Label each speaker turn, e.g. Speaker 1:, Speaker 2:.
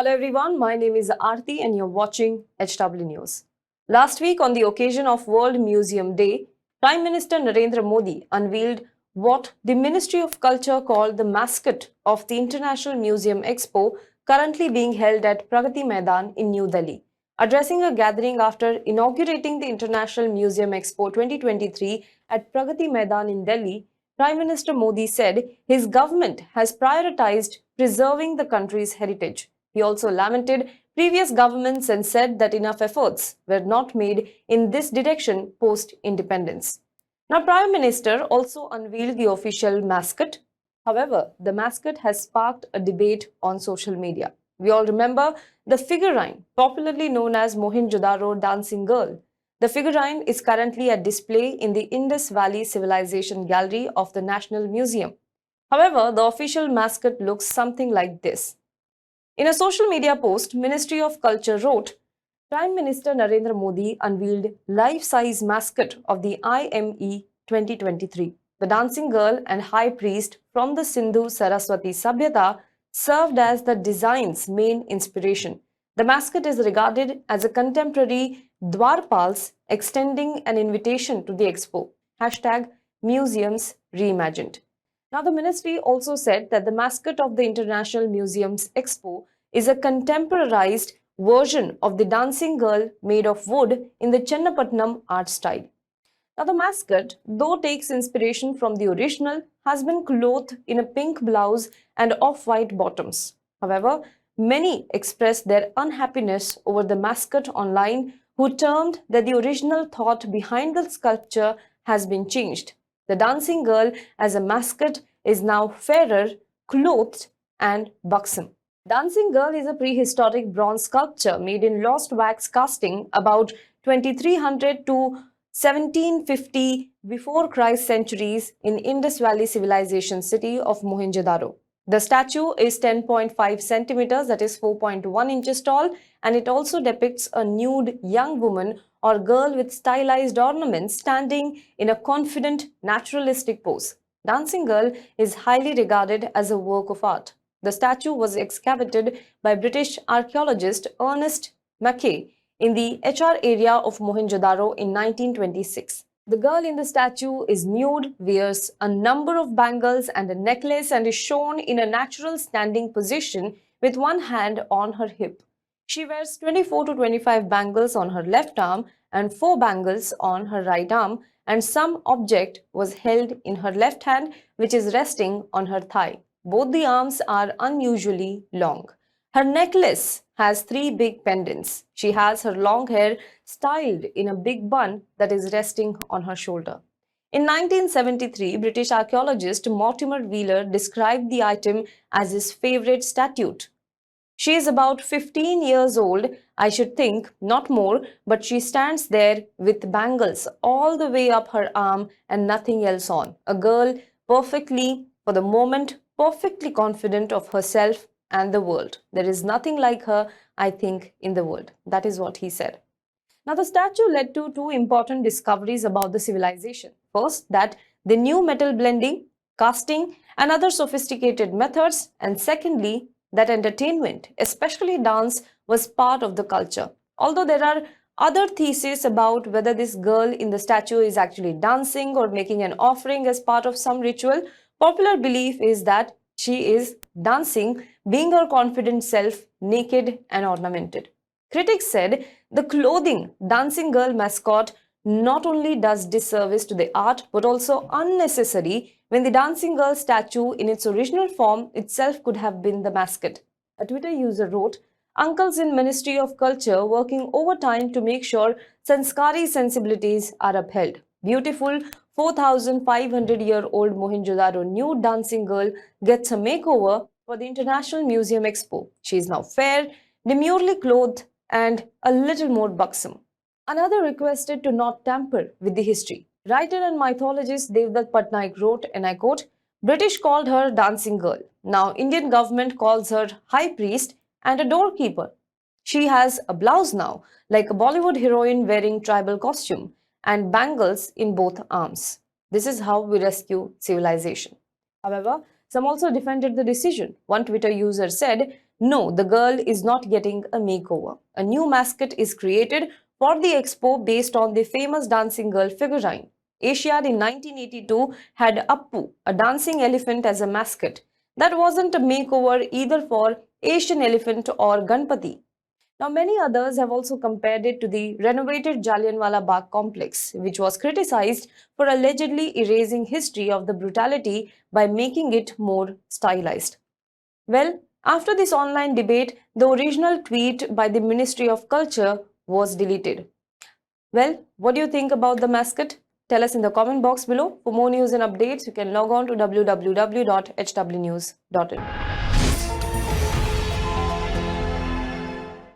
Speaker 1: Hello everyone, my name is Aarti and you're watching HW News. Last week on the occasion of World Museum Day, Prime Minister Narendra Modi unveiled what the Ministry of Culture called the mascot of the International Museum Expo currently being held at Pragati Maidan in New Delhi. Addressing a gathering after inaugurating the International Museum Expo 2023 at Pragati Maidan in Delhi, Prime Minister Modi said his government has prioritized preserving the country's heritage. He also lamented previous governments and said that enough efforts were not made in this direction post-independence. Now, Prime Minister also unveiled the official mascot. However, the mascot has sparked a debate on social media. We all remember the figurine, popularly known as Mohenjodaro dancing girl. The figurine is currently at display in the Indus Valley Civilisation Gallery of the National Museum. However, the official mascot looks something like this. In a social media post, Ministry of Culture wrote, Prime Minister Narendra Modi unveiled life-size mascot of the IME 2023. The dancing girl and high priest from the Sindhu Saraswati Sabhyata served as the design's main inspiration. The mascot is regarded as a contemporary Dwarpals extending an invitation to the expo. #Museums Reimagined. Now, the ministry also said that the mascot of the International Museums Expo is a contemporarized version of the dancing girl made of wood in the Chennapatnam art style. Now, the mascot, though takes inspiration from the original, has been clothed in a pink blouse and off-white bottoms. However, many expressed their unhappiness over the mascot online, who termed that the original thought behind the sculpture has been changed. The dancing girl as a mascot is now fairer, clothed, and buxom. Dancing Girl is a prehistoric bronze sculpture made in lost wax casting about 2300 to 1750 before Christ centuries in Indus Valley Civilization city of Mohenjodaro. The statue is 10.5 centimeters, that is 4.1 inches tall, and it also depicts a nude young woman or girl with stylized ornaments standing in a confident, naturalistic pose. Dancing Girl is highly regarded as a work of art. The statue was excavated by British archaeologist Ernest Mackay in the HR area of Mohenjodaro in 1926. The girl in the statue is nude, wears a number of bangles and a necklace, and is shown in a natural standing position with one hand on her hip. She wears 24 to 25 bangles on her left arm and 4 bangles on her right arm, and some object was held in her left hand which is resting on her thigh. Both the arms are unusually long. Her necklace has 3 big pendants. She has her long hair styled in a big bun that is resting on her shoulder. In 1973, British archaeologist Mortimer Wheeler described the item as his favorite statue. She is about 15 years old, I should think, not more, but she stands there with bangles all the way up her arm and nothing else on. A girl perfectly, for the moment, perfectly confident of herself and the world. There is nothing like her, I think, in the world. That is what he said. Now, the statue led to 2 important discoveries about the civilization. First, that they knew metal blending, casting, and other sophisticated methods. And secondly, that entertainment, especially dance, was part of the culture. Although there are other theses about whether this girl in the statue is actually dancing or making an offering as part of some ritual, popular belief is that she is dancing, being her confident self, naked and ornamented. Critics said the clothing dancing girl mascot not only does disservice to the art but also unnecessary when the dancing girl statue in its original form itself could have been the mascot. A Twitter user wrote, "Uncles in Ministry of Culture working overtime to make sure Sanskari sensibilities are upheld. Beautiful 4,500-year-old Mohenjodaro nude dancing girl gets a makeover for the International Museum Expo. She is now fair, demurely clothed, and a little more buxom." Another requested to not tamper with the history. Writer and mythologist Devdutt Patnaik wrote, and I quote, "British called her dancing girl. Now Indian government calls her high priest and a doorkeeper. She has a blouse now, like a Bollywood heroine wearing tribal costume, and bangles in both arms. This is how we rescue civilization." However, some also defended the decision. One Twitter user said, No, the girl is not getting a makeover. A new mascot is created for the expo based on the famous dancing girl figurine. Asiad in 1982 had Appu, a dancing elephant, as a mascot. That wasn't a makeover either for Asian elephant or Ganpati. Now, many others have also compared it to the renovated Jallianwala Bagh complex, which was criticized for allegedly erasing history of the brutality by making it more stylized. Well, after this online debate, the original tweet by the Ministry of Culture was deleted. Well, what do you think about the mascot? Tell us in the comment box below. For more news and updates, you can log on to www.hwnews.in.